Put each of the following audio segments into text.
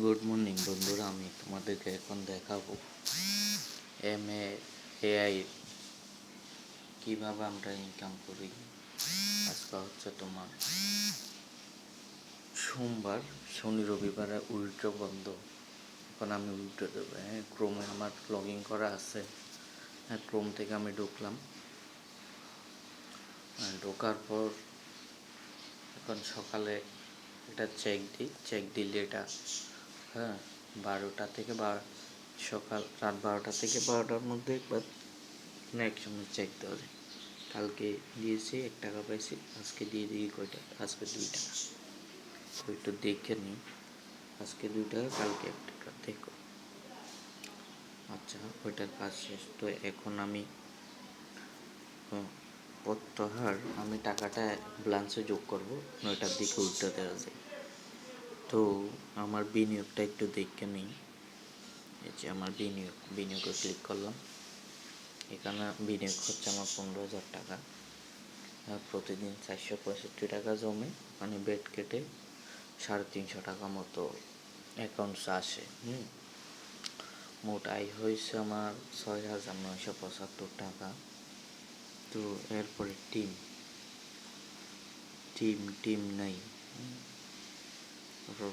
Good morning বন্ধুরা, আমি তোমাদেরকে এখন দেখাবো এআই কিভাবে আমরা ইনকাম করি। আজকে হচ্ছে তোমার সোমবার, শনি রবিবারে উইড্রো বন্ধ। এখন আমি উইড্রো দেবো। ক্রোমে আমার লগ ইন করা আছে। ক্রোম থেকে আমি ঢুকলাম। ঢোকার পর এখন সকালে এটা চেক দিলে এটা 12টা থেকে সকাল রাত 12টা থেকে 12টার মধ্যে একবার এক সময় চেক দেওয়া যায়। কালকে দিয়েছি 1 টাকা পাইছি, আজকে দিয়ে দিই কয়টা, আজকে 2 টাকা। একটু দেখে নিই, আজকে 2 টাকা, কালকে 1 টাকা। দেখো, আচ্ছা, ওইটার কাজ শেষ। তো এখন আমি প্রত্যাহার আমি টাকাটা ব্যালেন্সে যোগ করবো, ওইটার দিকে উল্টো দেওয়া যায়। তো আমার বিনিয়োগটা একটু দেখে নিই। এই যে আমার বিনিয়োগে ক্লিক করলাম। এখানে বিনিয়োগ হচ্ছে আমার 15,000 টাকা। প্রতিদিন 465 টাকা জমে, মানে বেড কেটে 350 টাকা মতো অ্যাকাউন্টসে আসে। মোট আয় হয়েছে আমার 6,975 টাকা। তো এরপরে টিম নাই।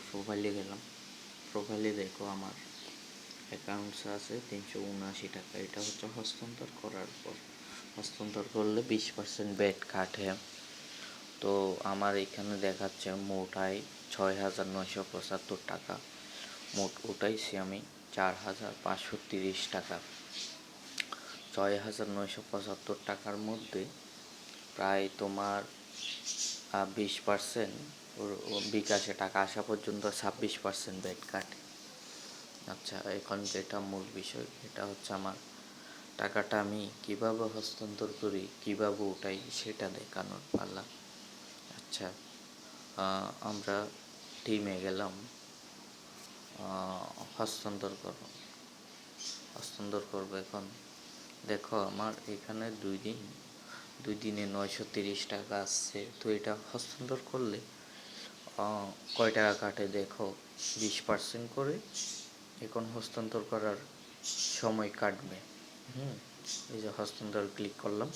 প্রোফাইলে গেলাম। প্রোফাইলে দেখো আমার অ্যাকাউন্টস আছে 379 টাকা। এটা হচ্ছে হস্তান্তর করার পর। হস্তান্তর করলে 20% ব্যাট কাটে। তো আমার এখানে দেখাচ্ছে মোট আয় 6,975 টাকা। মোট উঠাইছি আমি 4,530 টাকা। 6,975 টাকার মধ্যে প্রায় তোমার 20% বিকাশে টাকা আসা পর্যন্ত 26% ব্যাট কাটে। আচ্ছা, এখন যেটা মূল বিষয়, এটা হচ্ছে আমার টাকাটা আমি কিভাবে হস্তান্তর করি, কিভাবে উঠাই, সেটা দেখানোর পালা। আচ্ছা, আমরা টিমে গেলাম। হস্তান্তর করবো। এখন দেখো আমার এখানে 2 দিনে 930 টাকা আসছে। তো এটা হস্তান্তর করলে কয় টাকা কাটে দেখো, 20% করে এখন হস্তান্তর করার সময় কাটবে। এই যে হস্তান্তর ক্লিক করলাম,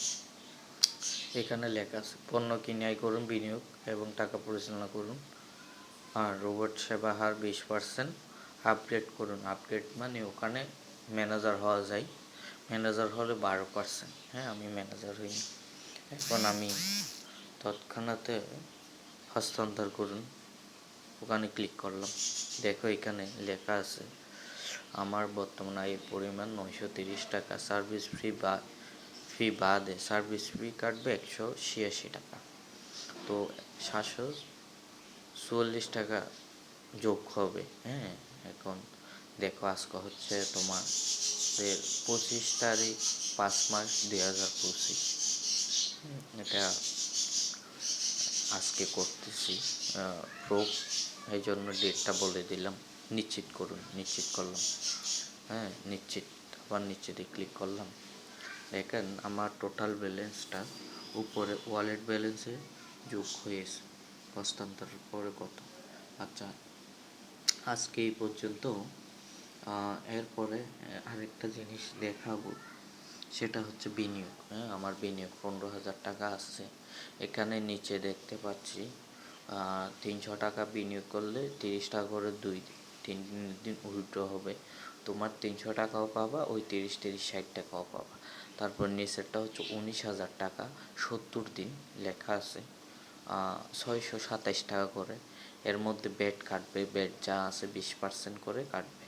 এখানে লেখা আছে পণ্য কিনে আয় করুন, বিনিয়োগ এবং টাকা পরিচালনা করুন, আর রোবট সেবা হার 20%, আপগ্রেড করুন। আপগ্রেড মানে ওখানে ম্যানেজার হওয়া যায়। ম্যানেজার হলে 12%। আমি ম্যানেজার হইনি। এখন আমি তৎক্ষণাৎ হস্তান্তর করুন, ওখানে ক্লিক করলাম। দেখো এখানে লেখা আছে আমার বর্তমান আয়ের পরিমাণ 930 টাকা। সার্ভিস ফি বাদে সার্ভিস ফি কাটবে 186 টাকা। তো 744 টাকা যোগ হবে। এখন দেখো, আজকে হচ্ছে তোমার 25 তারিখ 5 মাস 2025। এটা আজকে করতেছি প্রুফ, এই জন্য ডেটটা বলে দিলাম। নিশ্চিত করলাম। আবার নিশ্চিতে ক্লিক করলাম। দেখেন আমার টোটাল ব্যালেন্সটা উপরে ওয়ালেট ব্যালেন্সে যোগ হয়েছে হস্তান্তরের পরে কত। আচ্ছা, আজকে এই পর্যন্ত। এরপরে আরেকটা জিনিস দেখাবো, সেটা হচ্ছে বিনিয়োগ। আমার বিনিয়োগ 15,000 টাকা আসছে। এখানে নিচে দেখতে পাচ্ছি 300 টাকা বিনিয়োগ করলে 30 টাকা করে 3 দিন উইথড্র হবে। তোমার 300 টাকাও পাবা, ওই 30 টাকাও পাবা। তারপর নিচেরটা হচ্ছে 19,000 টাকা 70 দিন লেখা আছে 627 টাকা করে। এর মধ্যে ব্যাট কাটবে, ব্যাট যা আছে 20% করে কাটবে।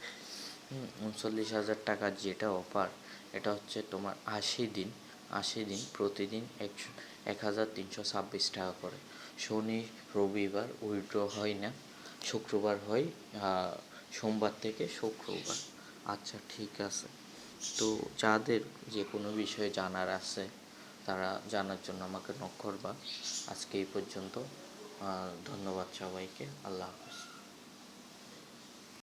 39,000 টাকা যেটা অফার, এটা হচ্ছে তোমার 80 দিন প্রতিদিন 1,326 টাকা করে। শনি রবিবার উইথড্র হয় না, শুক্রবার হয়, সোমবার থেকে শুক্রবার। আচ্ছা, ঠিক আছে। তো যাদের যে কোনো বিষয়ে জানার আছে তারা জানার জন্য আমাকে নক করবা। আজকে এই পর্যন্ত। ধন্যবাদ সবাইকে। আল্লাহ হাফেজ।